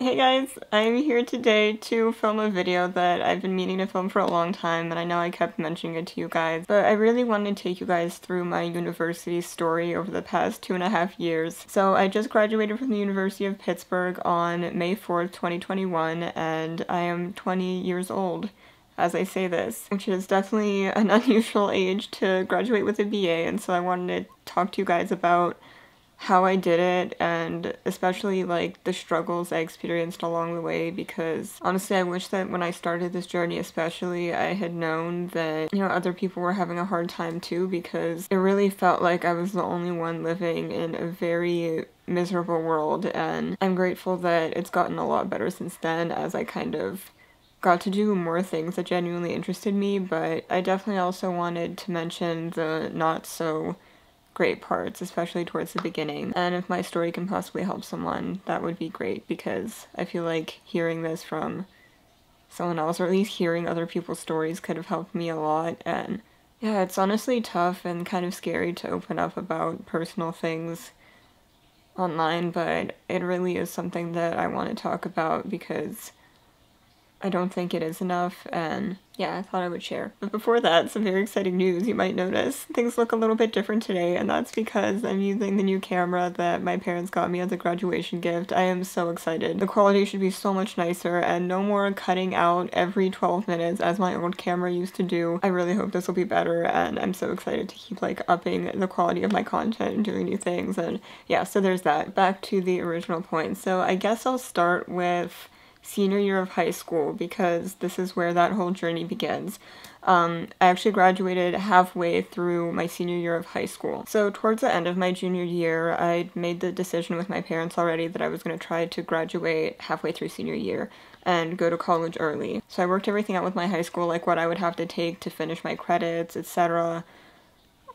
Hey guys, I'm here today to film a video that I've been meaning to film for a long time, and I know I kept mentioning it to you guys, but I really wanted to take you guys through my university story over the past 2.5 years. So I just graduated from the University of Pittsburgh on May 4th, 2021, and I am 20 years old as I say this, which is definitely an unusual age to graduate with a BA, and so I wanted to talk to you guys about how I did it, and especially like the struggles I experienced along the way, because honestly I wish that when I started this journey especially I had known that, other people were having a hard time too, because it really felt like I was the only one living in a very miserable world, and I'm grateful that it's gotten a lot better since then as I kind of got to do more things that genuinely interested me. But I definitely also wanted to mention the not so great parts, especially towards the beginning. And if my story can possibly help someone, that would be great, because I feel like hearing this from someone else, or at least hearing other people's stories, could have helped me a lot. And yeah, it's honestly tough and kind of scary to open up about personal things online, but it really is something that I want to talk about because I don't think it is enough, and yeah, I thought I would share. But before that, some very exciting news. You might notice things look a little bit different today, and that's because I'm using the new camera that my parents got me as a graduation gift. I am so excited. The quality should be so much nicer, and no more cutting out every 12 minutes as my old camera used to do. I really hope this will be better, and I'm so excited to keep upping the quality of my content and doing new things. And yeah, so there's that. Back to the original point. So I guess I'll start with senior year of high school, because this is where that whole journey begins. I actually graduated halfway through my senior year of high school. So towards the end of my junior year, I'd made the decision with my parents already that I was going to try to graduate halfway through senior year and go to college early. So I worked everything out with my high school, like what I would have to take to finish my credits, etc.,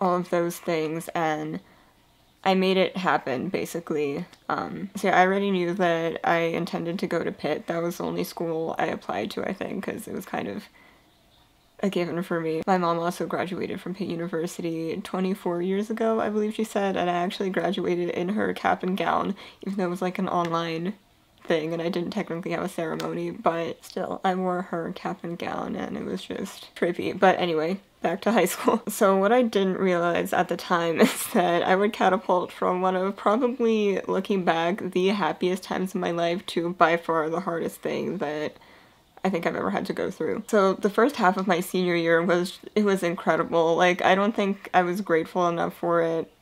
all of those things, and I made it happen, basically. So yeah, I already knew that I intended to go to Pitt. That was the only school I applied to, I think, because it was kind of a given for me. My mom also graduated from Pitt University 24 years ago, I believe she said, and I actually graduated in her cap and gown, even though it was like an online thing and I didn't technically have a ceremony, but still, I wore her cap and gown and it was just trippy. But anyway, back to high school. So what I didn't realize at the time is that I would catapult from one of, probably looking back, the happiest times in my life to by far the hardest thing that I think I've ever had to go through. So the first half of my senior year was incredible. Like, I don't think I was grateful enough for it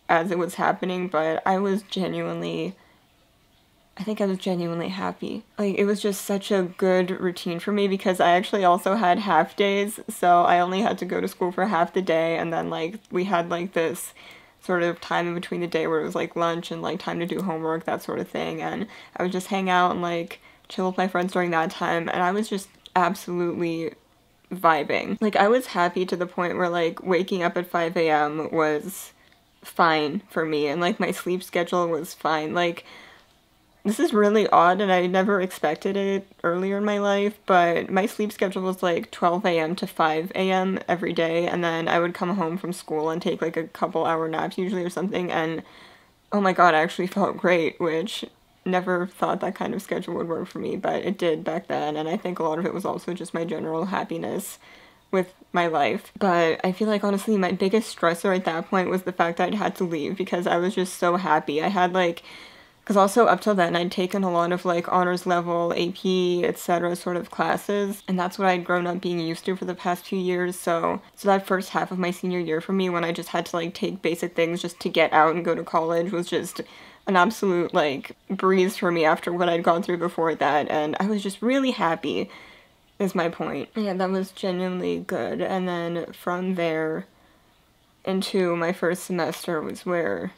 as it was happening, but I think I was genuinely happy. Like, it was just such a good routine for me, because I actually also had half days, so I only had to go to school for half the day, and then we had this sort of time in between the day where it was lunch and time to do homework, that sort of thing, and I would just hang out and chill with my friends during that time, and I was just absolutely vibing. I was happy to the point where waking up at 5 a.m. was fine for me, and my sleep schedule was fine. This is really odd, and I never expected it earlier in my life, but my sleep schedule was 12 a.m. to 5 a.m. every day, and then I would come home from school and take a couple hour naps usually or something, and oh my god, I actually felt great, which never thought that kind of schedule would work for me, but it did back then, and I think a lot of it was also just my general happiness with my life. But I feel honestly my biggest stressor at that point was the fact that I had to leave, because I was just so happy. I had because also up till then I'd taken a lot of honors level, AP, etc. sort of classes, and that's what I'd grown up being used to for the past few years. So that first half of my senior year for me, when I just had to take basic things just to get out and go to college, was just an absolute breeze for me after what I'd gone through before that, and I was just really happy, is my point. Yeah, that was genuinely good. And then from there into my first semester was where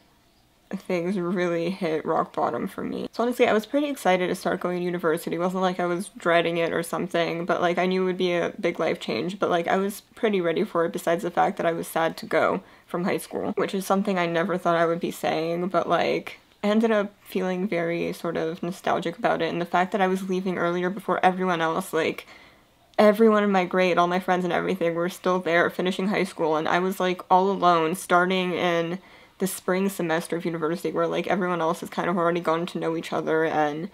things really hit rock bottom for me. So honestly, I was pretty excited to start going to university. It wasn't I was dreading it or something, but I knew it would be a big life change, but I was pretty ready for it, besides the fact that I was sad to go from high school, which is something I never thought I would be saying, but I ended up feeling very sort of nostalgic about it, and the fact that I was leaving earlier before everyone else, everyone in my grade, all my friends and everything were still there finishing high school, and I was all alone starting in the spring semester of university, where everyone else has kind of already gotten to know each other, and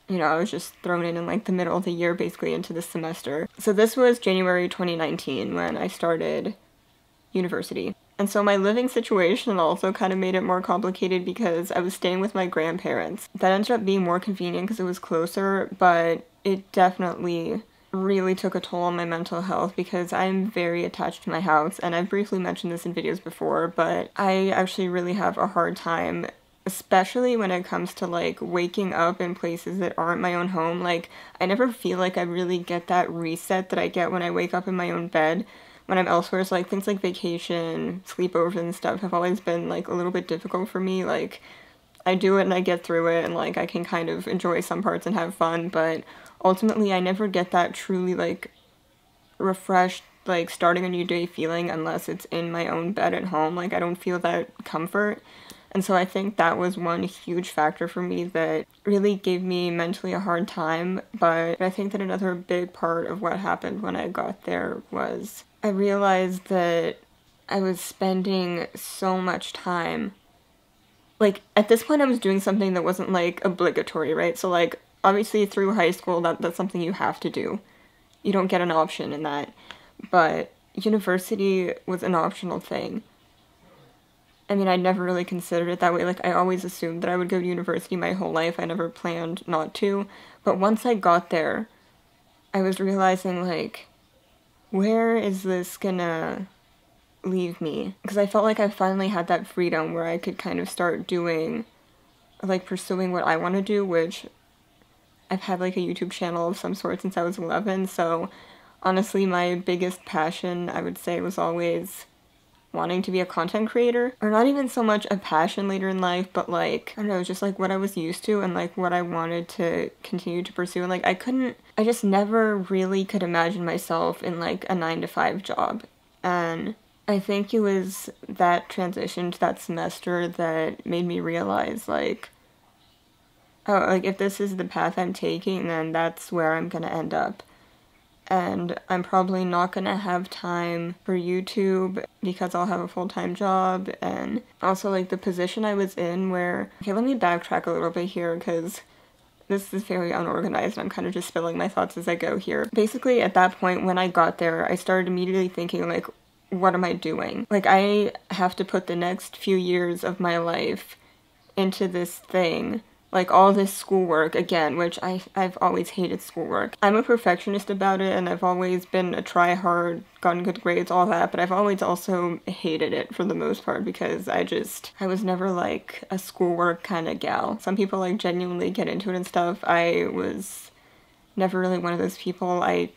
you know, I was just thrown in like the middle of the year basically into this semester. So this was January 2019 when I started university. And so my living situation also kind of made it more complicated because I was staying with my grandparents. That ended up being more convenient because it was closer, but it definitely really took a toll on my mental health because I'm very attached to my house, and I've briefly mentioned this in videos before, but I actually really have a hard time, especially when it comes to like waking up in places that aren't my own home. Like, I never feel like I really get that reset that I get when I wake up in my own bed when I'm elsewhere. So like things like vacation, sleepovers and stuff have always been like a little bit difficult for me. Like, I do it and I get through it and like I can kind of enjoy some parts and have fun, but ultimately I never get that truly like refreshed, like starting a new day feeling unless it's in my own bed at home. Like, I don't feel that comfort. And so I think that was one huge factor for me that really gave me mentally a hard time. But I think that another big part of what happened when I got there was I realized that I was spending so much time, like, at this point I was doing something that wasn't like obligatory, right? So like, obviously through high school that's something you have to do. You don't get an option in that. But university was an optional thing. I mean, I never really considered it that way. Like, I always assumed that I would go to university my whole life. I never planned not to. But once I got there, I was realizing, like, where is this gonna leave me? Because I felt like I finally had that freedom where I could kind of start doing, like, pursuing what I want to do, which I've had, like, a YouTube channel of some sort since I was 11. So, honestly, my biggest passion, I would say, was always wanting to be a content creator, or not even so much a passion later in life, but like, I don't know, just like what I was used to and like what I wanted to continue to pursue. And like, I just never really could imagine myself in like a 9-to-5 job. And I think it was that transition to that semester that made me realize like, oh, like if this is the path I'm taking, then that's where I'm gonna end up. And I'm probably not gonna have time for YouTube because I'll have a full-time job. And also like the position I was in where, okay, let me backtrack a little bit here because this is very unorganized and I'm kind of just spilling my thoughts as I go here. Basically at that point when I got there, I started immediately thinking like, what am I doing? Like, I have to put the next few years of my life into this thing, like all this schoolwork again, which I've always hated schoolwork. I'm a perfectionist about it and I've always been a try-hard, gotten good grades, all that, but I've always also hated it for the most part because I was never like a schoolwork kind of gal. Some people like genuinely get into it and stuff. I was never really one of those people. I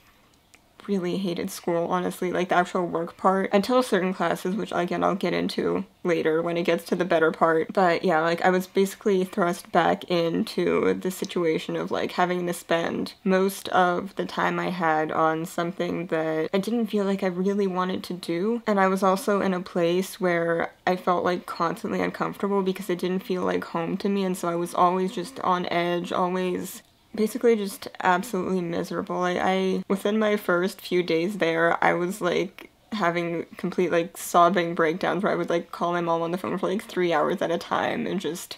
really hated school, honestly, like the actual work part, until certain classes, which again I'll get into later when it gets to the better part. But yeah, like I was basically thrust back into the situation of like having to spend most of the time I had on something that I didn't feel like I really wanted to do. And I was also in a place where I felt like constantly uncomfortable because it didn't feel like home to me, and so I was always just on edge, always basically just absolutely miserable. I within my first few days there, I was like having complete like sobbing breakdowns where I would like call my mom on the phone for like 3 hours at a time and just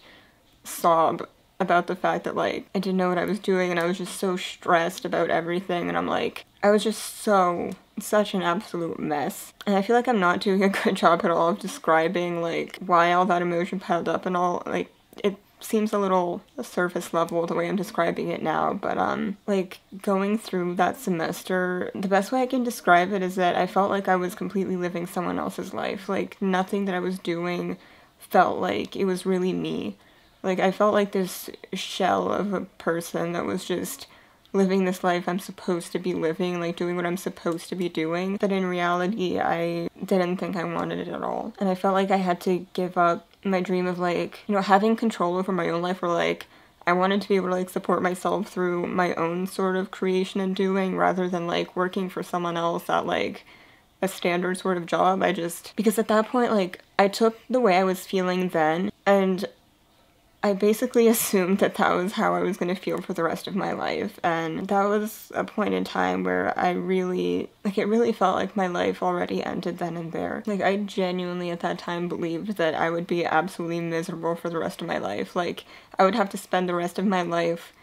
sob about the fact that like I didn't know what I was doing and I was just so stressed about everything, and I'm like, I was just such an absolute mess. And I feel like I'm not doing a good job at all of describing like why all that emotion piled up and all. Like, it seems a little surface level the way I'm describing it now, but like going through that semester, the best way I can describe it is that I felt like I was completely living someone else's life. Like, nothing that I was doing felt like it was really me. Like, I felt like this shell of a person that was just living this life I'm supposed to be living, like doing what I'm supposed to be doing, but in reality I didn't think I wanted it at all. And I felt like I had to give up my dream of like, you know, having control over my own life, or like I wanted to be able to like support myself through my own sort of creation and doing, rather than like working for someone else at like a standard sort of job. Because at that point, like, I took the way I was feeling then and I basically assumed that that was how I was going to feel for the rest of my life. And that was a point in time where I really, like, it really felt like my life already ended then and there. Like, I genuinely at that time believed that I would be absolutely miserable for the rest of my life. Like, I would have to spend the rest of my life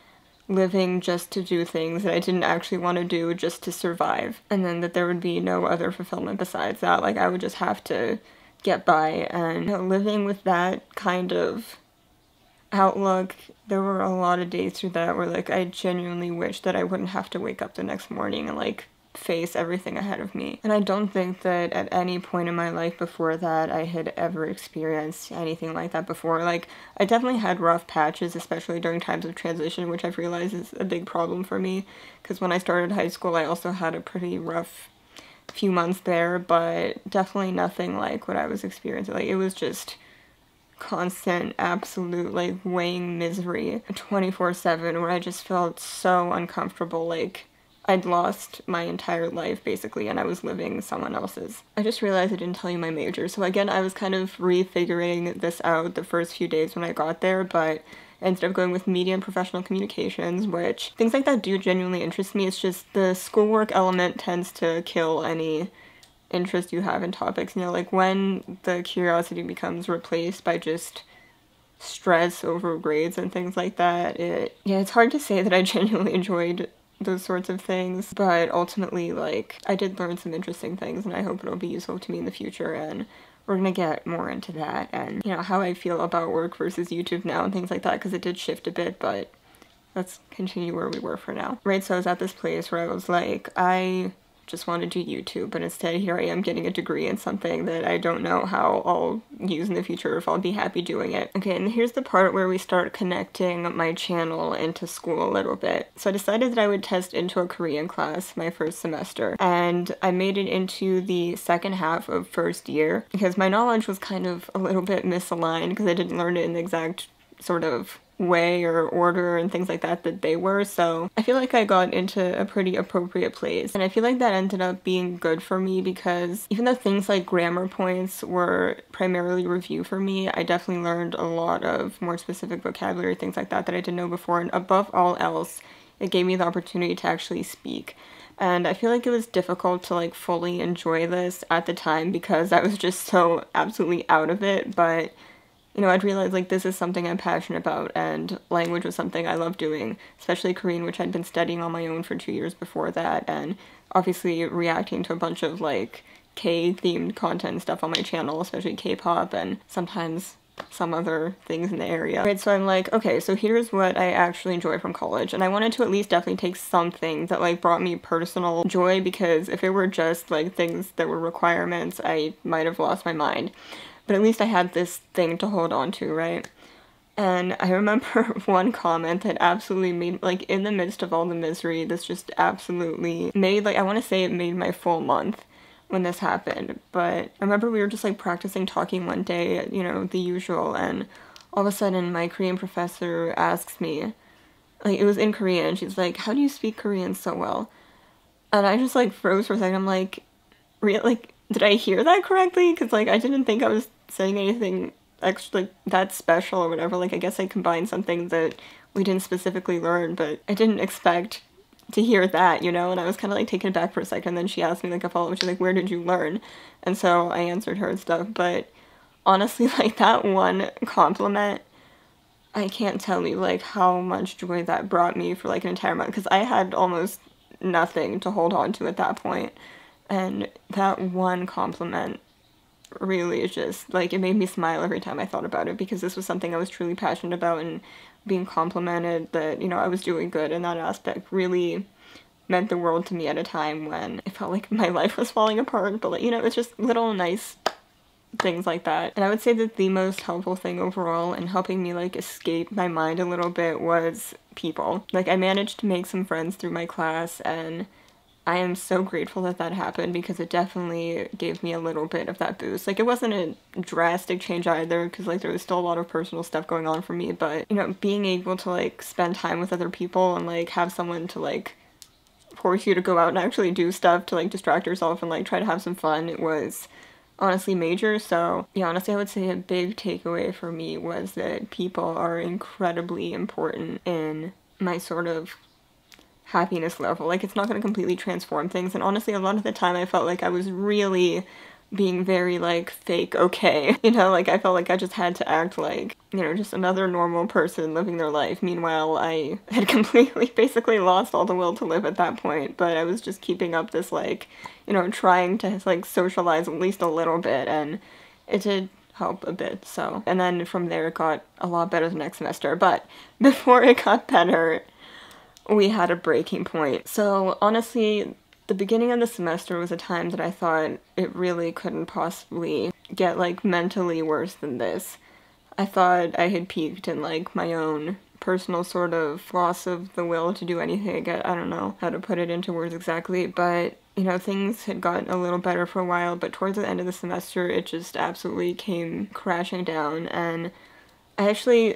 living just to do things that I didn't actually want to do just to survive, and then that there would be no other fulfillment besides that. Like, I would just have to get by, and you know, living with that kind of outlook, there were a lot of days through that where like I genuinely wished that I wouldn't have to wake up the next morning and like face everything ahead of me. And I don't think that at any point in my life before that I had ever experienced anything like that before. Like, I definitely had rough patches, especially during times of transition, which I've realized is a big problem for me, because when I started high school I also had a pretty rough few months there, but definitely nothing like what I was experiencing. Like, it was just constant, absolute, like, weighing misery 24/7, where I just felt so uncomfortable, like I'd lost my entire life, basically, and I was living someone else's. I just realized I didn't tell you my major, so again, I was kind of refiguring this out the first few days when I got there, but I ended up going with media and professional communications, which, things like that do genuinely interest me. It's just the schoolwork element tends to kill any interest you have in topics, you know, like when the curiosity becomes replaced by just stress over grades and things like that, it's hard to say that I genuinely enjoyed those sorts of things, but ultimately, like, I did learn some interesting things, and I hope it'll be useful to me in the future, and we're gonna get more into that, and, you know, how I feel about work versus YouTube now and things like that, because it did shift a bit, but let's continue where we were for now. Right, so I was at this place where I was like, I just want to do YouTube, but instead here I am getting a degree in something that I don't know how I'll use in the future, or if I'll be happy doing it. Okay, and here's the part where we start connecting my channel into school a little bit. So I decided that I would test into a Korean class my first semester, and I made it into the second half of first year, because my knowledge was kind of a little bit misaligned, because I didn't learn it in the exact sort of way or order and things like that they were, so I feel like I got into a pretty appropriate place, and I feel like that ended up being good for me, because even though things like grammar points were primarily review for me, I definitely learned a lot of more specific vocabulary, things like that I didn't know before, and above all else, it gave me the opportunity to actually speak. And I feel like it was difficult to like fully enjoy this at the time because I was just so absolutely out of it, but you know, I'd realized like this is something I'm passionate about, and language was something I love doing, especially Korean, which I'd been studying on my own for 2 years before that, and obviously reacting to a bunch of like K-themed content and stuff on my channel, especially K-pop and sometimes some other things in the area. Right, so I'm like, okay, so here's what I actually enjoy from college, and I wanted to at least definitely take something that like brought me personal joy, because if it were just like things that were requirements, I might have lost my mind. But at least I had this thing to hold on to, right? And I remember one comment that absolutely made, like, in the midst of all the misery, this just absolutely made, like, I want to say it made my full month when this happened. But I remember we were just, like, practicing talking one day, you know, the usual, and all of a sudden my Korean professor asks me, like, it was in Korean, and she's like, how do you speak Korean so well? And I just, like, froze for a second. I'm like, like, did I hear that correctly? Because, like, I didn't think I was saying anything extra, like, that special or whatever. Like, I guess I combined something that we didn't specifically learn, but I didn't expect to hear that, you know? And I was kind of, like, taken aback for a second. And then she asked me, like, a follow-up. She's like, where did you learn? And so I answered her and stuff. But honestly, like, that one compliment, I can't tell you, like, how much joy that brought me for, like, an entire month. Because I had almost nothing to hold on to at that point. And that one compliment really is just, like, it made me smile every time I thought about it, because this was something I was truly passionate about, and being complimented that, you know, I was doing good in that aspect really meant the world to me at a time when it felt like my life was falling apart. But, like, you know, it's just little nice things like that. And I would say that the most helpful thing overall in helping me, like, escape my mind a little bit was people. Like, I managed to make some friends through my class, and I am so grateful that that happened, because it definitely gave me a little bit of that boost. Like, it wasn't a drastic change either, because, like, there was still a lot of personal stuff going on for me, but, you know, being able to, like, spend time with other people and, like, have someone to, like, force you to go out and actually do stuff to, like, distract yourself and, like, try to have some fun, it was honestly major. So, yeah, honestly, I would say a big takeaway for me was that people are incredibly important in my sort of happiness level. Like, it's not going to completely transform things, and honestly a lot of the time I felt like I was really being very, like, fake okay, you know, like, I felt like I just had to act like you know, just another normal person living their life. Meanwhile, I had completely, basically lost all the will to live at that point, but I was just keeping up this, like, you know, trying to, like, socialize at least a little bit, and it did help a bit, so. And then from there, it got a lot better the next semester, but before it got better, we had a breaking point. So, honestly, the beginning of the semester was a time that I thought it really couldn't possibly get, like, mentally worse than this. I thought I had peaked in, like, my own personal sort of loss of the will to do anything. I don't know how to put it into words exactly, but, you know, things had gotten a little better for a while, but towards the end of the semester, it just absolutely came crashing down, and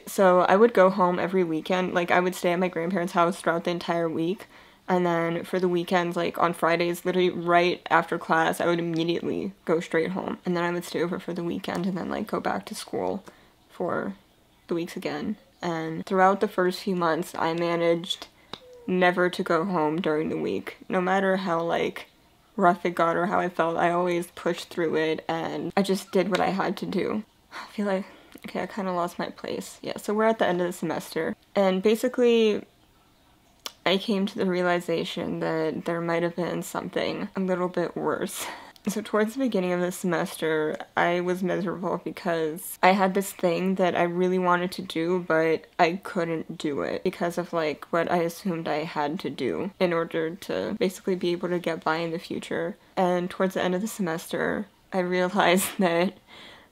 so I would go home every weekend. Like, I would stay at my grandparents' house throughout the entire week, and then for the weekends, like, on Fridays, literally right after class, I would immediately go straight home, and then I would stay over for the weekend, and then, like, go back to school for the weeks again. And throughout the first few months, I managed never to go home during the week. No matter how, like, rough it got or how I felt, I always pushed through it, and I just did what I had to do. I feel like, okay, I kind of lost my place. Yeah, so we're at the end of the semester, and basically, I came to the realization that there might have been something a little bit worse. So towards the beginning of the semester, I was miserable because I had this thing that I really wanted to do, but I couldn't do it because of, like, what I assumed I had to do in order to basically be able to get by in the future. And towards the end of the semester, I realized that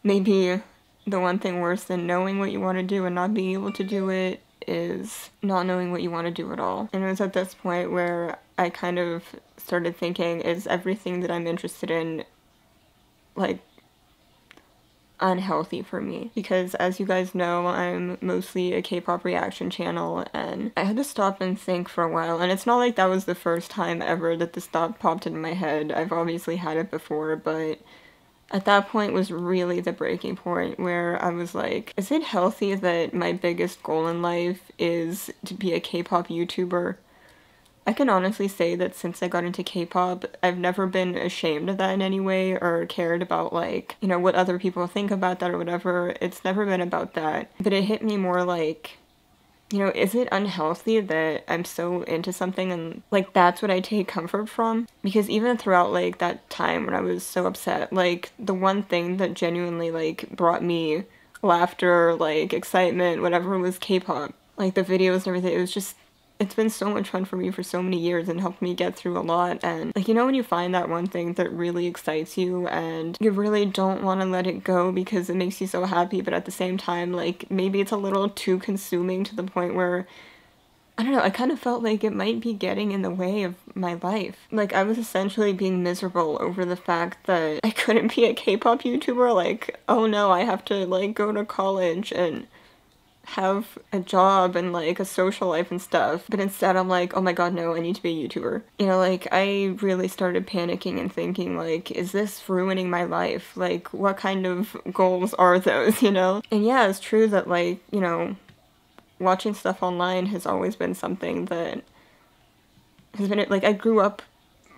maybe the one thing worse than knowing what you want to do and not being able to do it is not knowing what you want to do at all. And it was at this point where I kind of started thinking, is everything that I'm interested in, like, unhealthy for me? Because as you guys know, I'm mostly a K-pop reaction channel, and I had to stop and think for a while. And it's not like that was the first time ever that this thought popped into my head. I've obviously had it before, but at that point was really the breaking point where I was like, is it healthy that my biggest goal in life is to be a K-pop YouTuber? I can honestly say that since I got into K-pop, I've never been ashamed of that in any way or cared about, like, you know, what other people think about that or whatever. It's never been about that. But it hit me more like, you know, is it unhealthy that I'm so into something and, like, that's what I take comfort from? Because even throughout, like, that time when I was so upset, like, the one thing that genuinely, like, brought me laughter, like, excitement, whatever, was K-pop. Like, the videos and everything, it was just, it's been so much fun for me for so many years and helped me get through a lot. And, like, you know when you find that one thing that really excites you and you really don't want to let it go because it makes you so happy, but at the same time, like, maybe it's a little too consuming to the point where, I don't know, I kind of felt like it might be getting in the way of my life. Like, I was essentially being miserable over the fact that I couldn't be a K-pop YouTuber. Like, oh no, I have to, like, go to college and have a job and, like, a social life and stuff, but instead I'm like, oh my god, no, I need to be a YouTuber. You know, like, I really started panicking and thinking, like, is this ruining my life? Like, what kind of goals are those, you know? And yeah, it's true that, like, you know, watching stuff online has always been something that has been, like, I grew up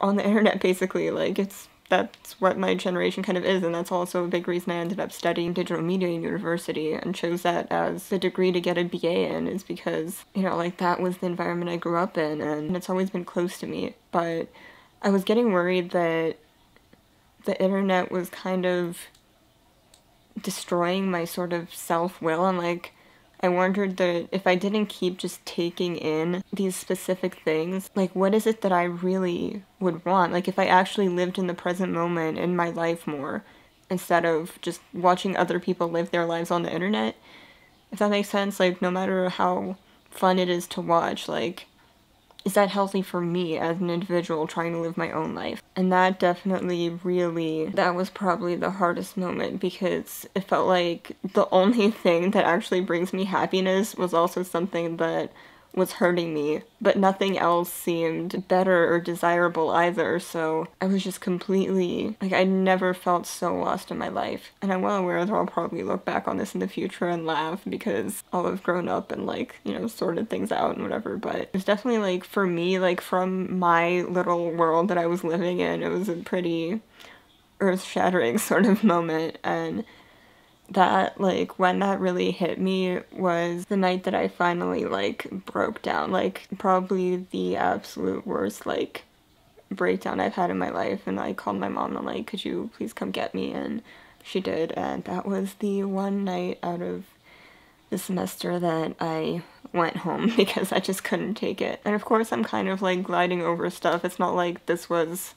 on the internet, basically. Like, that's what my generation kind of is, and that's also a big reason I ended up studying digital media in university and chose that as the degree to get a BA in, is because, you know, like, that was the environment I grew up in, and it's always been close to me. But I was getting worried that the internet was kind of destroying my sort of self-will, and, like, I wondered that if I didn't keep just taking in these specific things, like, what is it that I really would want? Like, if I actually lived in the present moment in my life more, instead of just watching other people live their lives on the internet, if that makes sense. Like, no matter how fun it is to watch, like, is that healthy for me as an individual trying to live my own life? And that definitely really, that was probably the hardest moment, because it felt like the only thing that actually brings me happiness was also something that was hurting me, but nothing else seemed better or desirable either. So I was just completely, like, I never felt so lost in my life. And I'm well aware that I'll probably look back on this in the future and laugh because I'll have grown up and, like, you know, sorted things out and whatever. But it's definitely, like, for me, like, from my little world that I was living in, it was a pretty earth-shattering sort of moment. And that, like, when that really hit me was the night that I finally, like, broke down. Like, probably the absolute worst, like, breakdown I've had in my life. And I called my mom and I'm like, could you please come get me? And she did. And that was the one night out of the semester that I went home because I just couldn't take it. And of course I'm kind of like gliding over stuff. It's not like this was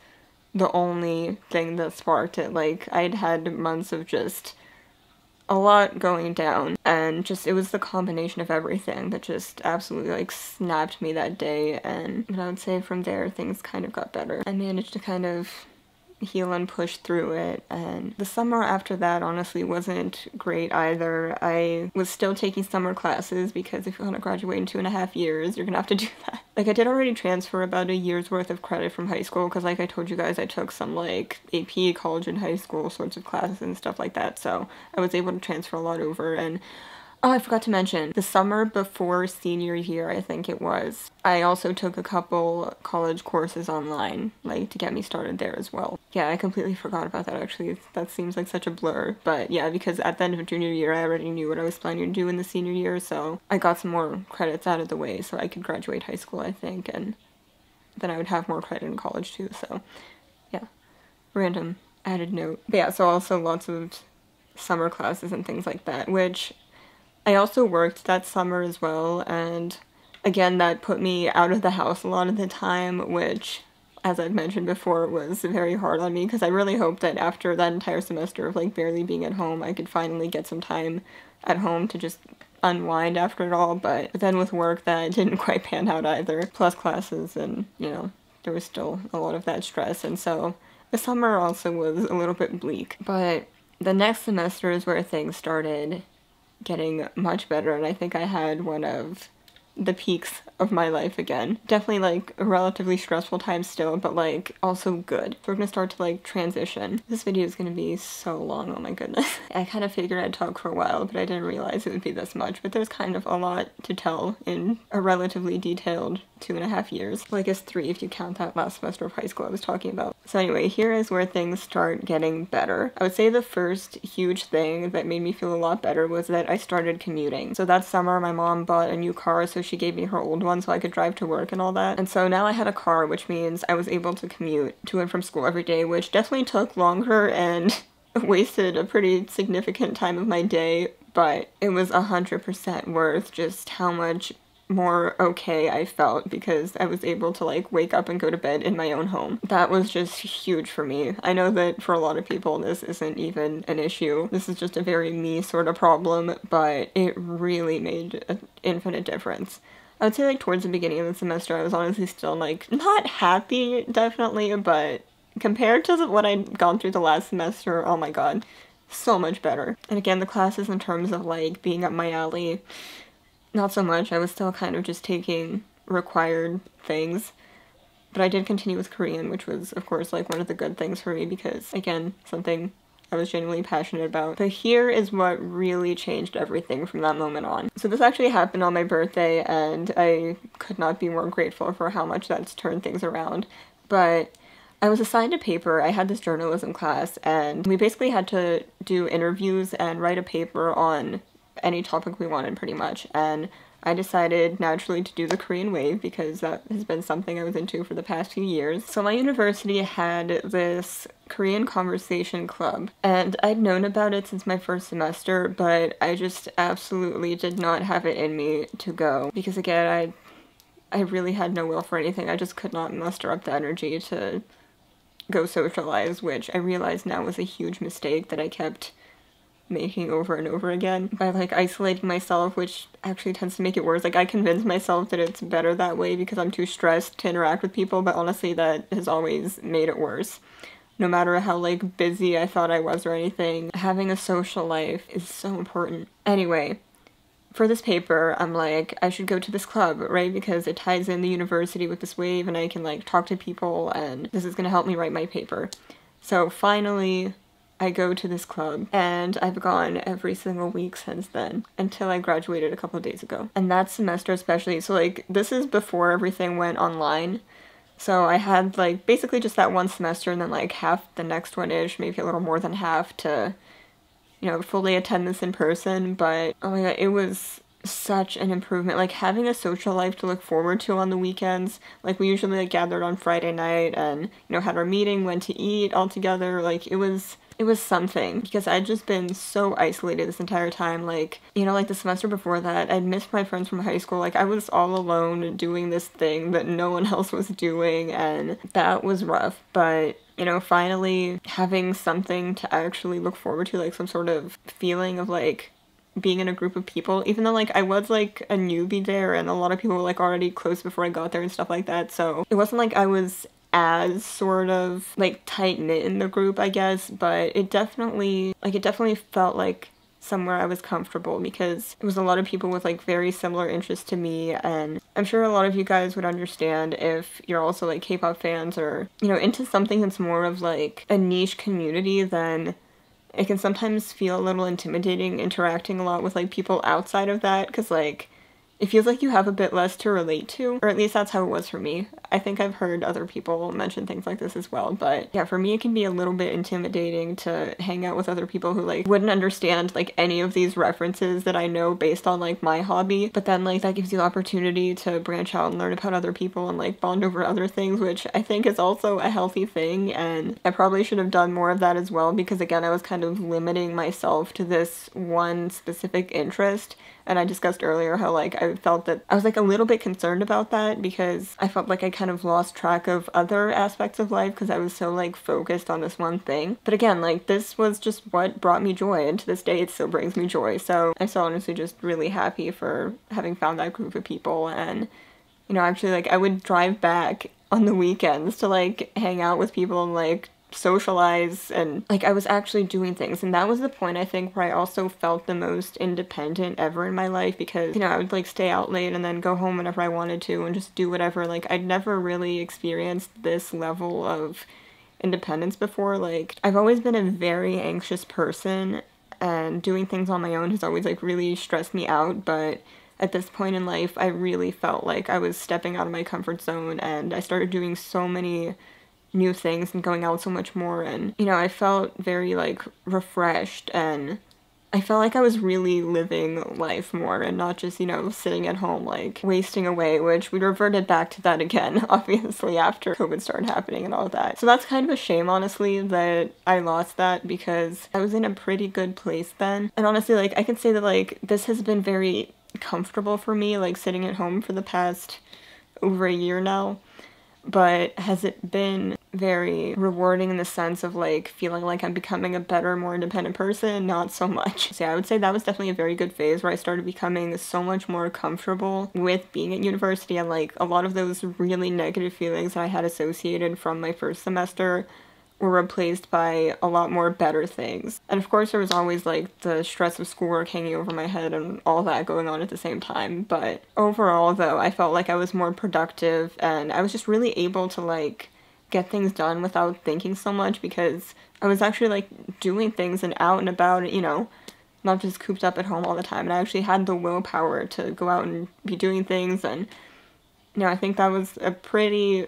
the only thing that sparked it. Like, I'd had months of just a lot going down, and just it was the combination of everything that just absolutely like snapped me that day. And I would say from there things kind of got better. I managed to kind of heal and push through it, and the summer after that honestly wasn't great either. I was still taking summer classes because if you want to graduate in 2.5 years, you're gonna have to do that. Like, I did already transfer about a year's worth of credit from high school because, like I told you guys, I took some like AP, college and high school sorts of classes and stuff like that, so I was able to transfer a lot over. And oh, I forgot to mention, the summer before senior year, I think it was, I also took a couple college courses online, like, to get me started there as well. Yeah, I completely forgot about that, actually. That seems like such a blur. But yeah, because at the end of junior year, I already knew what I was planning to do in the senior year, so I got some more credits out of the way so I could graduate high school, I think, and then I would have more credit in college too, so yeah. Random added note. But yeah, so also lots of summer classes and things like that, which I also worked that summer as well, and again, that put me out of the house a lot of the time, which, as I've mentioned before, was very hard on me because I really hoped that after that entire semester of like barely being at home, I could finally get some time at home to just unwind after it all. But then with work, that didn't quite pan out either, plus classes, and you know, there was still a lot of that stress, and so the summer also was a little bit bleak. But the next semester is where things started getting much better, and I think I had one of the peaks of my life again. Definitely like a relatively stressful time still, but like also good. So we're gonna start to like transition. This video is gonna be so long, oh my goodness. I kind of figured I'd talk for a while, but I didn't realize it would be this much. But there's kind of a lot to tell in a relatively detailed 2.5 years. Well, I guess 3 if you count that last semester of high school I was talking about. So anyway, here is where things start getting better. I would say the first huge thing that made me feel a lot better was that I started commuting. So that summer my mom bought a new car, so she gave me her old one so I could drive to work and all that. And so now I had a car, which means I was able to commute to and from school every day, which definitely took longer and wasted a pretty significant time of my day, but it was 100% worth just how much more okay I felt because I was able to like wake up and go to bed in my own home. That was just huge for me. I know that for a lot of people this isn't even an issue. This is just a very me sort of problem, but it really made an infinite difference. I would say like towards the beginning of the semester I was honestly still like not happy definitely, but compared to what I'd gone through the last semester, oh my god, so much better. And again, the classes in terms of like being up my alley, not so much. I was still kind of just taking required things, but I did continue with Korean, which was, of course, like one of the good things for me because, again, something I was genuinely passionate about. But here is what really changed everything from that moment on. So this actually happened on my birthday, and I could not be more grateful for how much that's turned things around. But I was assigned a paper. I had this journalism class, and we basically had to do interviews and write a paper on any topic we wanted pretty much, and I decided naturally to do the Korean wave because that has been something I was into for the past few years. So my university had this Korean conversation club, and I'd known about it since my first semester, but I just absolutely did not have it in me to go because again, I really had no will for anything. I just could not muster up the energy to go socialize, which I realize now was a huge mistake that I kept making over and over again by like isolating myself, which actually tends to make it worse. Like, I convince myself that it's better that way because I'm too stressed to interact with people, but honestly that has always made it worse. No matter how like busy I thought I was or anything, having a social life is so important. Anyway, for this paper, I'm like, I should go to this club, right? Because it ties in the university with this wave and I can like talk to people and this is gonna help me write my paper. So finally, I go to this club, and I've gone every single week since then, until I graduated a couple of days ago. And that semester especially, so like, this is before everything went online, so I had like, basically just that one semester, and then like half the next one-ish, maybe a little more than half, to you know, fully attend this in person, but oh my god, it was such an improvement. Like, having a social life to look forward to on the weekends. Like, we usually like gathered on Friday night and, you know, had our meeting, went to eat all together. Like, it was something, because I'd just been so isolated this entire time. Like, you know, like the semester before that, I'd missed my friends from high school. Like, I was all alone doing this thing that no one else was doing, and that was rough. But, you know, finally having something to actually look forward to, like some sort of feeling of like being in a group of people, even though like I was like a newbie there and a lot of people were like already close before I got there and stuff like that, so it wasn't like I was as sort of like tight-knit in the group, I guess, but it definitely felt like somewhere I was comfortable, because it was a lot of people with like very similar interests to me, and I'm sure a lot of you guys would understand if you're also like K-pop fans or, you know, into something that's more of like a niche community, then it can sometimes feel a little intimidating interacting a lot with like people outside of that, because like it feels like you have a bit less to relate to, or at least that's how it was for me. I think I've heard other people mention things like this as well, but yeah, for me it can be a little bit intimidating to hang out with other people who like wouldn't understand like any of these references that I know based on like my hobby, but then like that gives you the opportunity to branch out and learn about other people and like bond over other things, which I think is also a healthy thing, and I probably should have done more of that as well, because again, I was kind of limiting myself to this one specific interest. And I discussed earlier how like I felt that I was like a little bit concerned about that, because I felt like I kind of lost track of other aspects of life because I was so like focused on this one thing. But again, like this was just what brought me joy, and to this day it still brings me joy. So I'm so honestly just really happy for having found that group of people. And you know, actually like I would drive back on the weekends to like hang out with people and like socialize, and like I was actually doing things, and that was the point I think where I also felt the most independent ever in my life, because you know, I would like stay out late and then go home whenever I wanted to and just do whatever. Like I'd never really experienced this level of independence before. Like I've always been a very anxious person, and doing things on my own has always like really stressed me out, but at this point in life I really felt like I was stepping out of my comfort zone, and I started doing so many new things and going out so much more, and you know, I felt very like refreshed, and I felt like I was really living life more and not just, you know, sitting at home like wasting away, which we reverted back to that again obviously after COVID started happening and all that. So that's kind of a shame, honestly, that I lost that, because I was in a pretty good place then. And honestly, like I can say that like this has been very comfortable for me, like sitting at home for the past over a year now. But has it been very rewarding in the sense of like feeling like I'm becoming a better, more independent person? Not so much. So yeah, I would say that was definitely a very good phase where I started becoming so much more comfortable with being at university, and like a lot of those really negative feelings that I had associated from my first semester were replaced by a lot more better things. And of course there was always like the stress of schoolwork hanging over my head and all that going on at the same time, but overall though I felt like I was more productive, and I was just really able to like get things done without thinking so much, because I was actually like doing things and out and about, you know, not just cooped up at home all the time, and I actually had the willpower to go out and be doing things. And you know, I think that was a pretty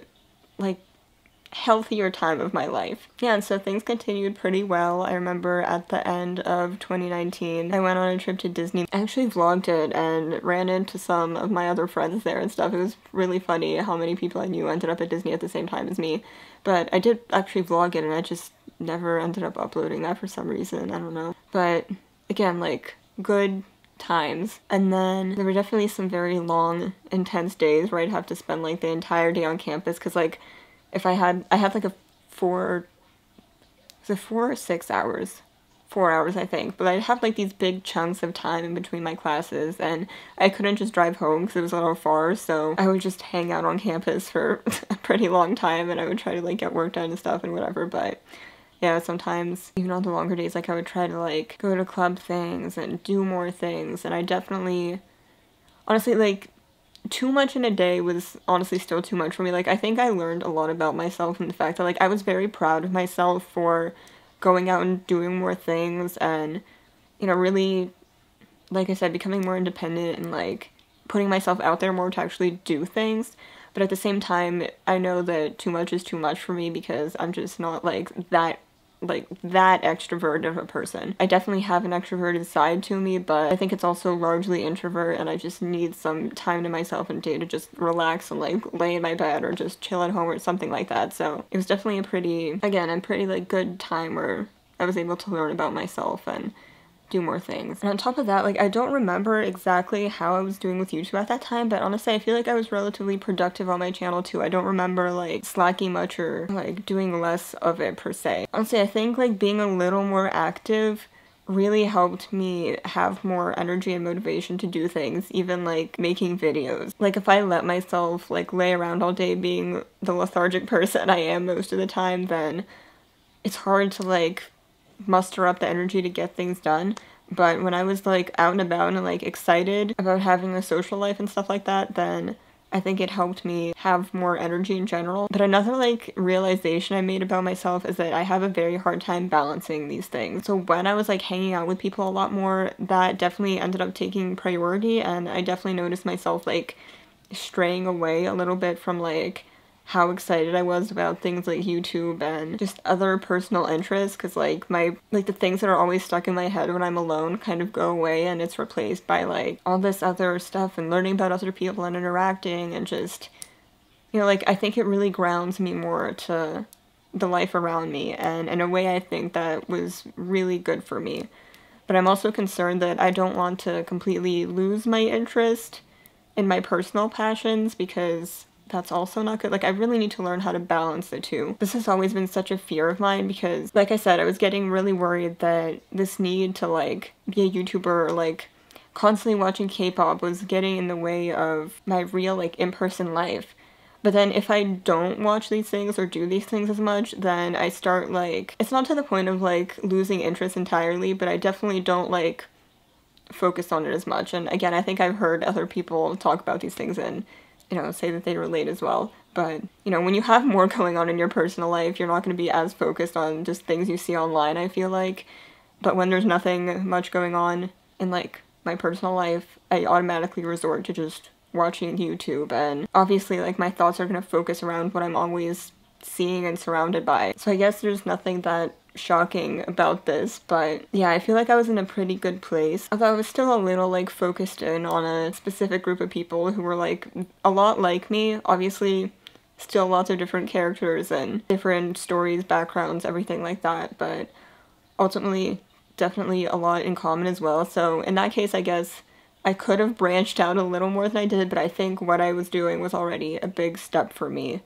like healthier time of my life. Yeah, and so things continued pretty well. I remember at the end of 2019, I went on a trip to Disney. I actually vlogged it and ran into some of my other friends there and stuff. It was really funny how many people I knew ended up at Disney at the same time as me. But I did actually vlog it, and I just never ended up uploading that for some reason. I don't know. But again, like, good times. And then there were definitely some very long, intense days where I'd have to spend like the entire day on campus, because like if I had like a 4 or 6 hours? 4 hours, I think. But I'd have like these big chunks of time in between my classes, and I couldn't just drive home because it was a little far, so I would just hang out on campus for a pretty long time, and I would try to like get work done and stuff and whatever. But yeah, sometimes even on the longer days, like I would try to like go to club things and do more things, and I definitely, honestly, like too much in a day was honestly still too much for me. Like I think I learned a lot about myself and the fact that like I was very proud of myself for going out and doing more things, and you know, really, like I said, becoming more independent and like putting myself out there more to actually do things. But at the same time, I know that too much is too much for me, because I'm just not like that like that extroverted of a person. I definitely have an extroverted side to me, but I think it's also largely introvert, and I just need some time to myself and day to just relax and like lay in my bed or just chill at home or something like that. So it was definitely a pretty like good time where I was able to learn about myself and do more things. And on top of that, like, I don't remember exactly how I was doing with YouTube at that time, but honestly, I feel like I was relatively productive on my channel too. I don't remember, like, slacking much or, like, doing less of it per se. Honestly, I think, like, being a little more active really helped me have more energy and motivation to do things, even, like, making videos. Like, if I let myself, like, lay around all day being the lethargic person I am most of the time, then it's hard to, like, muster up the energy to get things done. But when I was like out and about and like excited about having a social life and stuff like that, then I think it helped me have more energy in general. But another like realization I made about myself is that I have a very hard time balancing these things. So when I was like hanging out with people a lot more, that definitely ended up taking priority, and I definitely noticed myself like straying away a little bit from like how excited I was about things like YouTube and just other personal interests, because like the things that are always stuck in my head when I'm alone kind of go away, and it's replaced by like all this other stuff and learning about other people and interacting and just, you know, like I think it really grounds me more to the life around me, and in a way I think that was really good for me. But I'm also concerned that I don't want to completely lose my interest in my personal passions, because that's also not good. Like, I really need to learn how to balance the two. This has always been such a fear of mine because, like I said, I was getting really worried that this need to, like, be a YouTuber or, like, constantly watching K-pop was getting in the way of my real, like, in-person life. But then if I don't watch these things or do these things as much, then I start, like, it's not to the point of, like, losing interest entirely, but I definitely don't, like, focus on it as much. And again, I think I've heard other people talk about these things and, you know, say that they relate as well. But, you know, when you have more going on in your personal life, you're not going to be as focused on just things you see online, I feel like. But when there's nothing much going on in, like, my personal life, I automatically resort to just watching YouTube. And obviously, like, my thoughts are going to focus around what I'm always seeing and surrounded by. So I guess there's nothing that shocking about this, but yeah, I feel like I was in a pretty good place. Although I was still a little like focused in on a specific group of people who were like a lot like me. Obviously, still lots of different characters and different stories, backgrounds, everything like that, but ultimately definitely a lot in common as well. So in that case, I guess I could have branched out a little more than I did, but I think what I was doing was already a big step for me,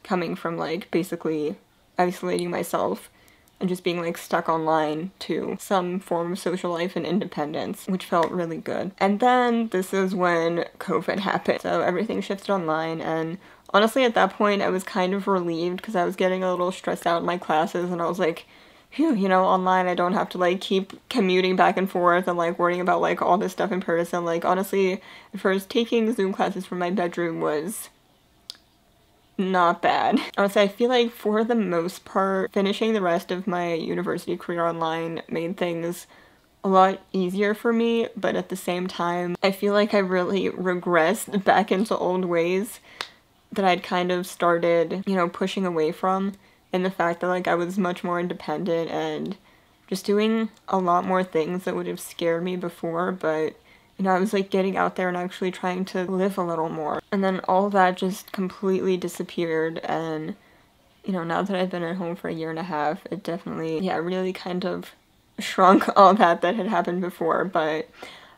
coming from like basically isolating myself and just being like stuck online to some form of social life and independence, which felt really good. And then this is when COVID happened. So everything shifted online, and honestly at that point I was kind of relieved because I was getting a little stressed out in my classes, and I was like, phew, you know, online I don't have to like keep commuting back and forth and like worrying about like all this stuff in person. Like honestly, at first taking Zoom classes from my bedroom was not bad. Honestly, I feel like for the most part, finishing the rest of my university career online made things a lot easier for me, but at the same time, I feel like I really regressed back into old ways that I'd kind of started, you know, pushing away from, and the fact that like I was much more independent and just doing a lot more things that would have scared me before, but you know, I was like getting out there and actually trying to live a little more. And then all that just completely disappeared, and you know, now that I've been at home for a year and a half, it definitely, yeah, really kind of shrunk all that had happened before. But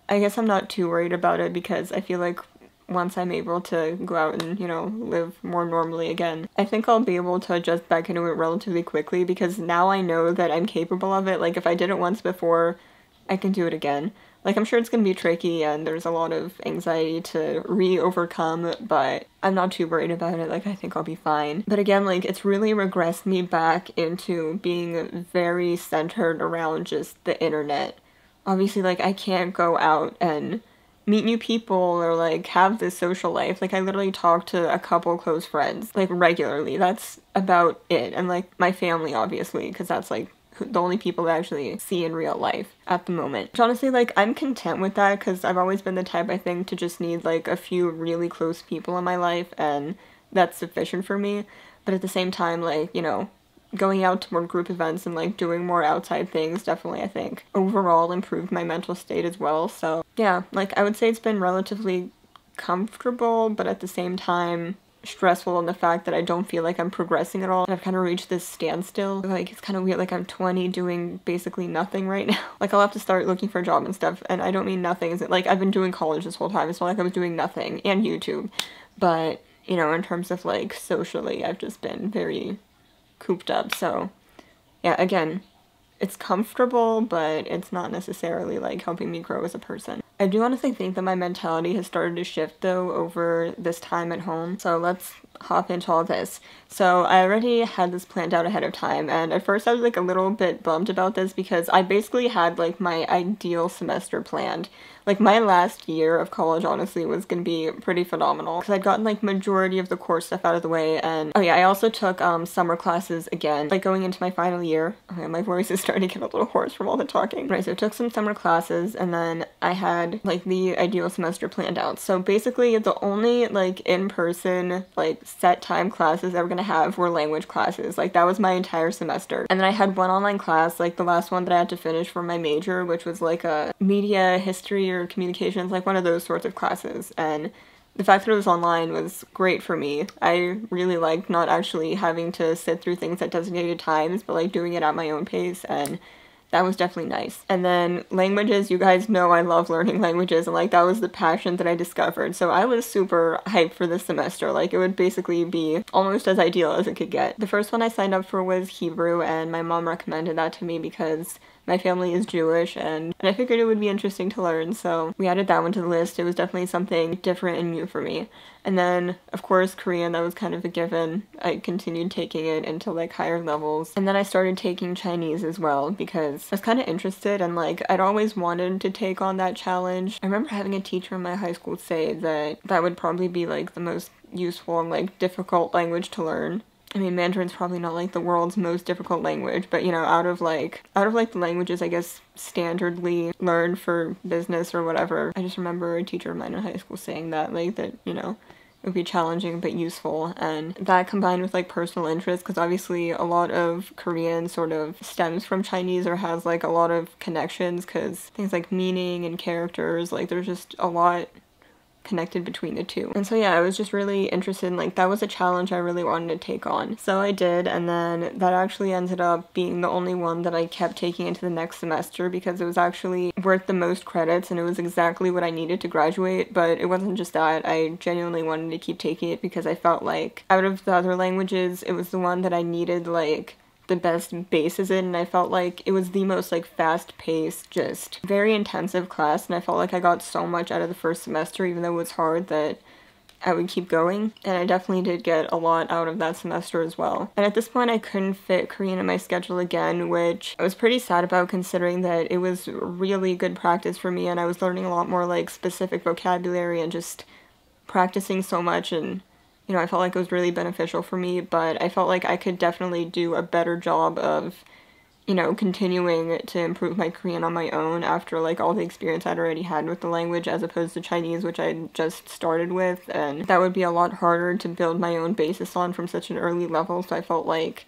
I guess I'm not too worried about it because I feel like once I'm able to go out and, you know, live more normally again, I think I'll be able to adjust back into it relatively quickly, because now I know that I'm capable of it. Like if I did it once before, I can do it again. Like, I'm sure it's gonna be tricky and there's a lot of anxiety to overcome, but I'm not too worried about it. Like, I think I'll be fine. But again, like, it's really regressed me back into being very centered around just the internet. Obviously, like, I can't go out and meet new people or, like, have this social life. Like, I literally talk to a couple close friends, like, regularly. That's about it. And, like, my family, obviously, because that's, like, the only people I actually see in real life at the moment. Which honestly, like, I'm content with that because I've always been the type, I think, to just need, like, a few really close people in my life, and that's sufficient for me. But at the same time, like, you know, going out to more group events and like doing more outside things definitely, I think, overall improved my mental state as well. So yeah, like I would say it's been relatively comfortable, but at the same time stressful in the fact that I don't feel like I'm progressing at all. I've kind of reached this standstill. Like, it's kind of weird, like I'm 20 doing basically nothing right now. Like, I'll have to start looking for a job and stuff, and I don't mean nothing. Is it like I've been doing college this whole time? It's not like I was doing nothing, and YouTube. But, you know, in terms of like socially, I've just been very cooped up. So yeah, again, it's comfortable, but it's not necessarily like helping me grow as a person. I do honestly think that my mentality has started to shift though over this time at home. So let's hop into all this. So I already had this planned out ahead of time, and at first I was like a little bit bummed about this because I basically had like my ideal semester planned. Like my last year of college honestly was gonna be pretty phenomenal because I'd gotten like majority of the core stuff out of the way, and oh yeah, I also took summer classes again, like going into my final year. Okay, my voice is starting to get a little hoarse from all the talking. Right, so I took some summer classes, and then I had like the ideal semester planned out. So basically the only like in-person like set time classes I were gonna have were language classes. Like that was my entire semester. And then I had one online class, like the last one that I had to finish for my major, which was like a media history or communications, like one of those sorts of classes. And the fact that it was online was great for me. I really liked not actually having to sit through things at designated times, but like doing it at my own pace, and that was definitely nice. And then languages, you guys know I love learning languages, and like that was the passion that I discovered. So I was super hyped for this semester. Like it would basically be almost as ideal as it could get. The first one I signed up for was Hebrew, and my mom recommended that to me because my family is Jewish, and I figured it would be interesting to learn, so we added that one to the list. It was definitely something different and new for me. And then, of course, Korean, that was kind of a given. I continued taking it into like higher levels. And then I started taking Chinese as well because I was kind of interested, and like I'd always wanted to take on that challenge. I remember having a teacher in my high school say that that would probably be like the most useful and like difficult language to learn. I mean, Mandarin's probably not like the world's most difficult language, but you know, out of like the languages I guess standardly learned for business or whatever, I just remember a teacher of mine in high school saying that, like, that, you know, it would be challenging but useful. And that combined with like personal interest, because obviously a lot of Korean sort of stems from Chinese or has like a lot of connections, because things like meaning and characters, like there's just a lot connected between the two. And so yeah, I was just really interested in, like, that was a challenge I really wanted to take on. So I did, and then that actually ended up being the only one that I kept taking into the next semester because it was actually worth the most credits and it was exactly what I needed to graduate. But it wasn't just that, I genuinely wanted to keep taking it because I felt like out of the other languages, it was the one that I needed like the best bases in, and I felt like it was the most like fast-paced, just very intensive class, and I felt like I got so much out of the first semester, even though it was hard, that I would keep going, and I definitely did get a lot out of that semester as well. And at this point I couldn't fit Korean in my schedule again, which I was pretty sad about considering that it was really good practice for me and I was learning a lot more like specific vocabulary and just practicing so much, and you know, I felt like it was really beneficial for me, but I felt like I could definitely do a better job of, you know, continuing to improve my Korean on my own after like all the experience I'd already had with the language as opposed to Chinese, which I just started with, and that would be a lot harder to build my own basis on from such an early level. So I felt like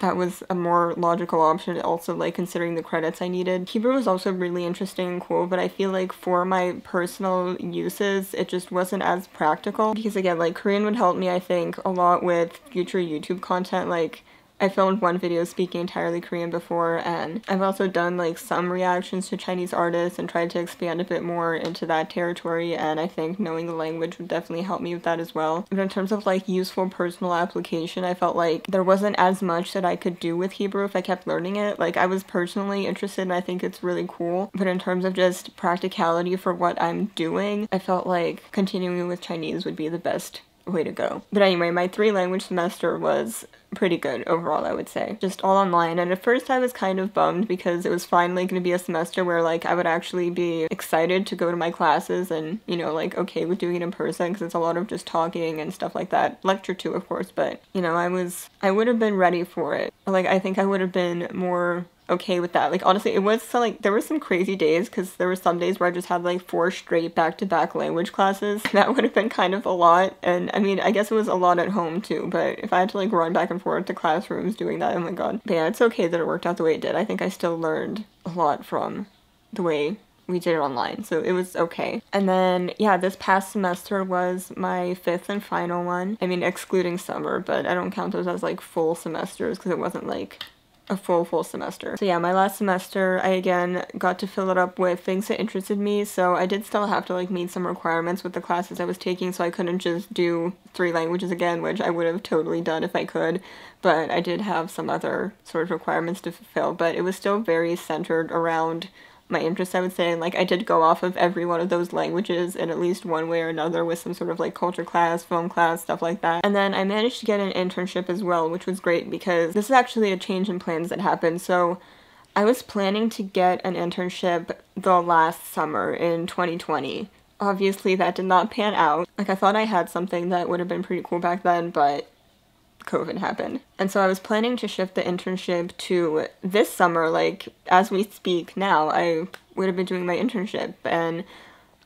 that was a more logical option, also like considering the credits I needed. Hebrew was also really interesting and cool, but I feel like for my personal uses, it just wasn't as practical. Because again, like Korean would help me, I think, a lot with future YouTube content. Like, I filmed one video speaking entirely Korean before, and I've also done like some reactions to Chinese artists and tried to expand a bit more into that territory, and I think knowing the language would definitely help me with that as well. But in terms of like useful personal application, I felt like there wasn't as much that I could do with Hebrew if I kept learning it. Like, I was personally interested and I think it's really cool, but in terms of just practicality for what I'm doing, I felt like continuing with Chinese would be the best way to go. But anyway, my 3-language semester was pretty good overall, I would say. Just all online, and at first I was kind of bummed because it was finally going to be a semester where like I would actually be excited to go to my classes and, you know, like okay with doing it in person because it's a lot of just talking and stuff like that. Lecture too, of course, but you know, I would have been ready for it. Like, I think I would have been more okay with that. Like, honestly, it was so, like, there were some crazy days because there were some days where I just had like 4 straight back-to-back language classes. That would have been kind of a lot, and I mean, I guess it was a lot at home too, but if I had to like run back and and forth to classrooms doing that. Oh my god. But yeah, it's okay that it worked out the way it did. I think I still learned a lot from the way we did it online, so it was okay. And then, yeah, this past semester was my 5th and final one. I mean, excluding summer, but I don't count those as like full semesters because it wasn't like a full semester. So yeah, my last semester, I again got to fill it up with things that interested me, so I did still have to like meet some requirements with the classes I was taking, so I couldn't just do 3 languages again, which I would have totally done if I could, but I did have some other sort of requirements to fulfill, but it was still very centered around my interests, I would say. Like, I did go off of every one of those languages in at least one way or another with some sort of like culture class, film class, stuff like that. And then I managed to get an internship as well, which was great because this is actually a change in plans that happened. So I was planning to get an internship the last summer in 2020. Obviously that did not pan out. Like, I thought I had something that would have been pretty cool back then, but COVID happened. And so I was planning to shift the internship to this summer, like as we speak now, I would have been doing my internship, and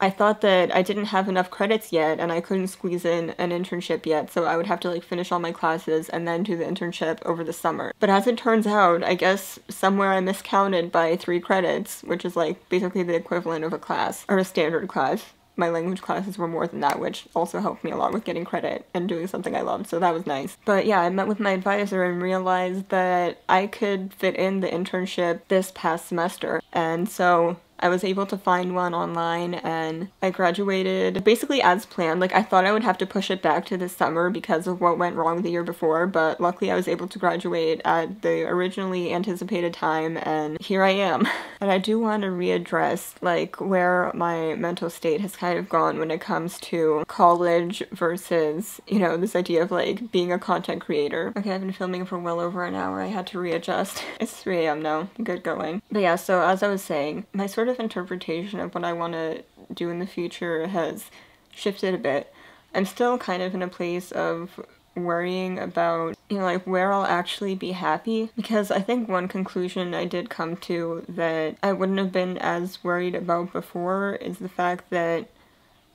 I thought that I didn't have enough credits yet and I couldn't squeeze in an internship yet, so I would have to like finish all my classes and then do the internship over the summer. But as it turns out, I guess somewhere I miscounted by 3 credits, which is like basically the equivalent of a class, or a standard class. My language classes were more than that, which also helped me a lot with getting credit and doing something I loved, so that was nice. But yeah, I met with my advisor and realized that I could fit in the internship this past semester, and so I was able to find one online and I graduated basically as planned. Like, I thought I would have to push it back to this summer because of what went wrong the year before, but luckily I was able to graduate at the originally anticipated time, and here I am. And I do want to readdress like where my mental state has kind of gone when it comes to college versus, you know, this idea of like being a content creator. Okay, I've been filming for well over an hour. I had to readjust. It's 3 a.m. now. Good going. But yeah, so as I was saying, my sort of interpretation of what I want to do in the future has shifted a bit. I'm still kind of in a place of worrying about, you know, like where I'll actually be happy, because I think one conclusion I did come to that I wouldn't have been as worried about before is the fact that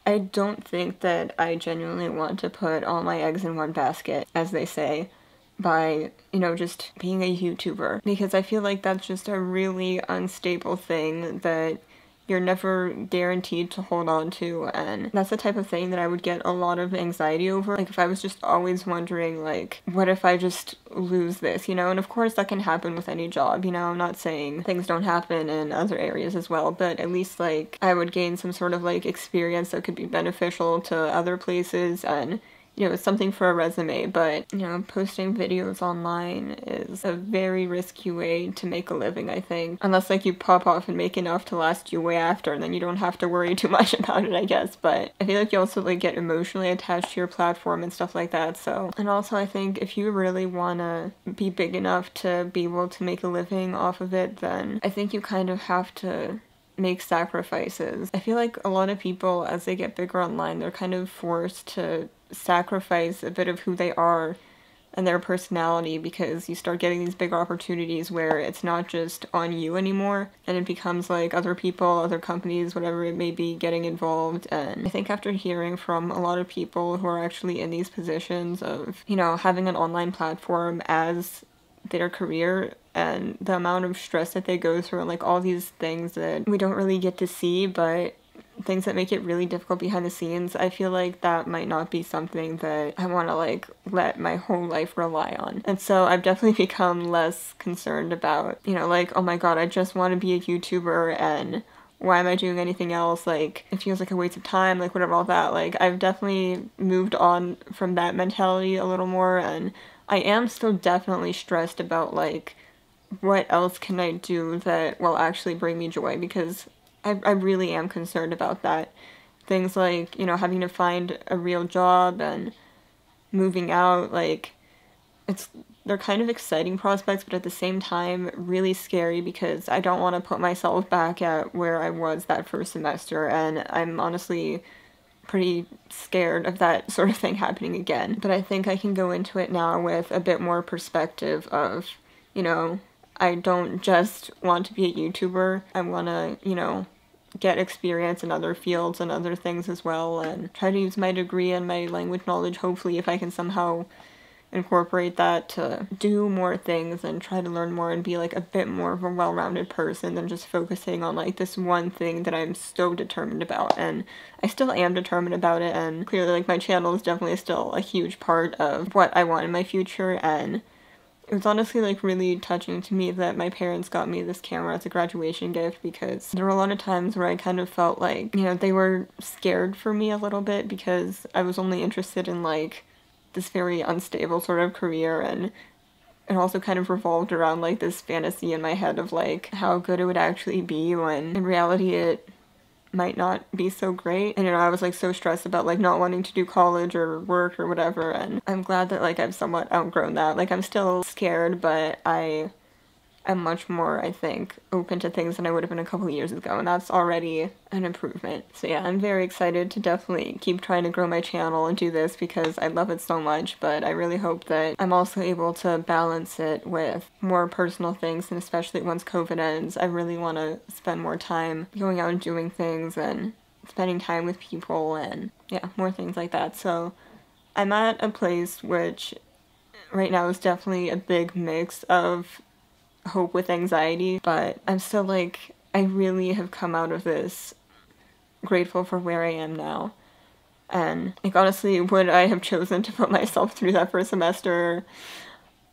I don't think that I genuinely want to put all my eggs in one basket, as they say, by, you know, just being a YouTuber, because I feel like that's just a really unstable thing that you're never guaranteed to hold on to, and that's the type of thing that I would get a lot of anxiety over. Like, if I was just always wondering, like, what if I just lose this, you know? And of course that can happen with any job, you know? I'm not saying things don't happen in other areas as well, but at least, like, I would gain some sort of, like, experience that could be beneficial to other places, and you know, it's something for a resume. But, you know, posting videos online is a very risky way to make a living, I think. Unless, like, you pop off and make enough to last you way after, and then you don't have to worry too much about it, I guess. But I feel like you also, like, get emotionally attached to your platform and stuff like that, so. And also, I think if you really wanna be big enough to be able to make a living off of it, then I think you kind of have to make sacrifices. I feel like a lot of people, as they get bigger online, they're kind of forced to sacrifice a bit of who they are and their personality, because you start getting these big opportunities where it's not just on you anymore, and it becomes like other people, other companies, whatever it may be, getting involved. And I think after hearing from a lot of people who are actually in these positions of, you know, having an online platform as their career, and the amount of stress that they go through, and like all these things that we don't really get to see, but things that make it really difficult behind the scenes, I feel like that might not be something that I want to like let my whole life rely on. And so I've definitely become less concerned about, you know, like, oh my god, I just want to be a YouTuber and why am I doing anything else? Like, it feels like a waste of time, like whatever, all that. Like, I've definitely moved on from that mentality a little more, and I am still definitely stressed about like what else can I do that will actually bring me joy, because I really am concerned about that. Things like, you know, having to find a real job and moving out, like, they're kind of exciting prospects, but at the same time really scary, because I don't want to put myself back at where I was that first semester, and I'm honestly pretty scared of that sort of thing happening again. But I think I can go into it now with a bit more perspective of, you know, I don't just want to be a YouTuber. I want to, you know, get experience in other fields and other things as well, and try to use my degree and my language knowledge, hopefully, if I can somehow incorporate that to do more things and try to learn more and be like a bit more of a well-rounded person than just focusing on like this one thing that I'm so determined about. And I still am determined about it, and clearly like my channel is definitely still a huge part of what I want in my future. And it was honestly like really touching to me that my parents got me this camera as a graduation gift, because there were a lot of times where I kind of felt like, you know, they were scared for me a little bit because I was only interested in like this very unstable sort of career, and it also kind of revolved around like this fantasy in my head of like how good it would actually be, when in reality it might not be so great. And you know, I was like so stressed about like not wanting to do college or work or whatever, and I'm glad that like I've somewhat outgrown that. Like I'm still scared, but I'm much more, I think, open to things than I would have been a couple of years ago, and that's already an improvement. So yeah, I'm very excited to definitely keep trying to grow my channel and do this because I love it so much, but I really hope that I'm also able to balance it with more personal things, and especially once COVID ends, I really want to spend more time going out and doing things and spending time with people and yeah, more things like that. So I'm at a place which right now is definitely a big mix of hope with anxiety, but I'm still like, I really have come out of this grateful for where I am now. And like honestly, would I have chosen to put myself through that first semester?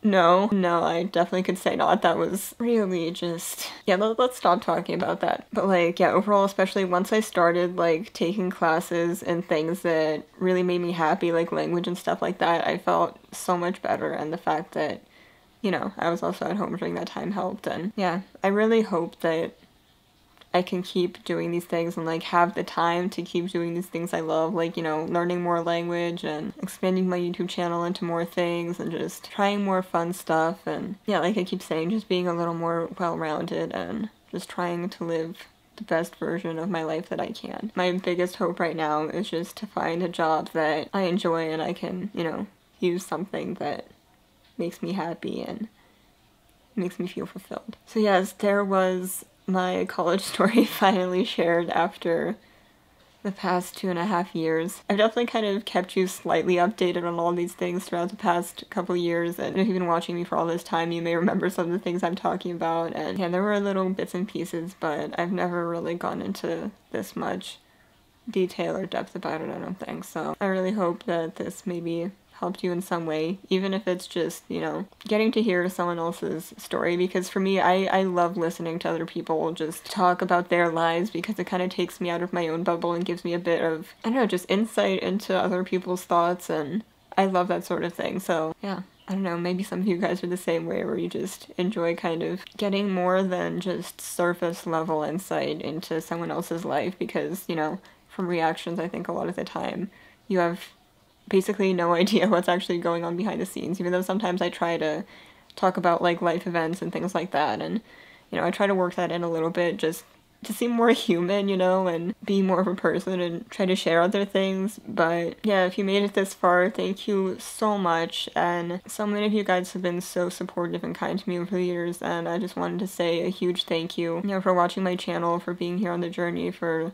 No, I definitely could say not. That was really just, yeah, let's stop talking about that. But like, yeah, overall, especially once I started like taking classes and things that really made me happy, like language and stuff like that, I felt so much better. And the fact that, you know, I was also at home during that time helped. And yeah, I really hope that I can keep doing these things and like have the time to keep doing these things I love, like, you know, learning more language and expanding my YouTube channel into more things and just trying more fun stuff. And yeah, like I keep saying, just being a little more well-rounded and just trying to live the best version of my life that I can. My biggest hope right now is just to find a job that I enjoy and I can, you know, use something that makes me happy and makes me feel fulfilled. So yes, there was my college story finally shared after the past 2.5 years. I've definitely kind of kept you slightly updated on all these things throughout the past couple years, and if you've been watching me for all this time, you may remember some of the things I'm talking about. And yeah, there were little bits and pieces, but I've never really gone into this much detail or depth about it, I don't think. So I really hope that this maybe helped you in some way, even if it's just, you know, getting to hear someone else's story, because for me, I love listening to other people just talk about their lives, because it kind of takes me out of my own bubble and gives me a bit of, I don't know, just insight into other people's thoughts, and I love that sort of thing. So yeah, I don't know, maybe some of you guys are the same way, where you just enjoy kind of getting more than just surface level insight into someone else's life, because, you know, from reactions, I think a lot of the time you have basically no idea what's actually going on behind the scenes, even though sometimes I try to talk about like life events and things like that, and you know, I try to work that in a little bit just to seem more human, you know, and be more of a person and try to share other things. But yeah, if you made it this far, thank you so much, and so many of you guys have been so supportive and kind to me over the years, and I just wanted to say a huge thank you, you know, for watching my channel, for being here on the journey, for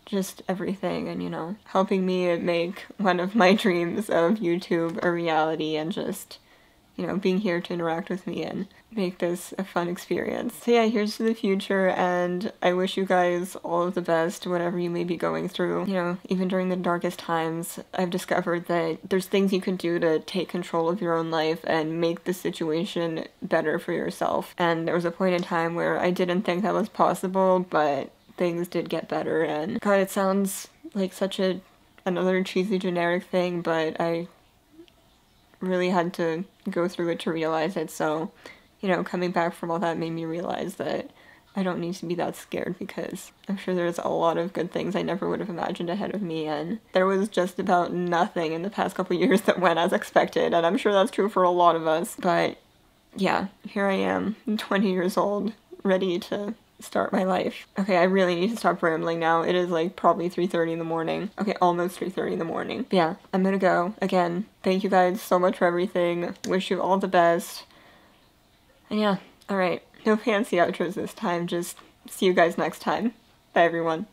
just everything, and you know, helping me make one of my dreams of YouTube a reality, and just, you know, being here to interact with me and make this a fun experience. So yeah, here's to the future, and I wish you guys all of the best whatever you may be going through. You know, even during the darkest times, I've discovered that there's things you can do to take control of your own life and make the situation better for yourself. And there was a point in time where I didn't think that was possible, but things did get better. And God, it sounds like such another cheesy generic thing, but I really had to go through it to realize it. So, you know, coming back from all that made me realize that I don't need to be that scared, because I'm sure there's a lot of good things I never would have imagined ahead of me, and there was just about nothing in the past couple years that went as expected, and I'm sure that's true for a lot of us. But yeah, here I am, 20 years old, ready to start my life. Okay, I really need to stop rambling now. It is like probably 3:30 in the morning. Okay, almost 3:30 in the morning. But yeah, I'm gonna go. Again, thank you guys so much for everything. Wish you all the best. And yeah, alright. No fancy outros this time, just see you guys next time. Bye everyone.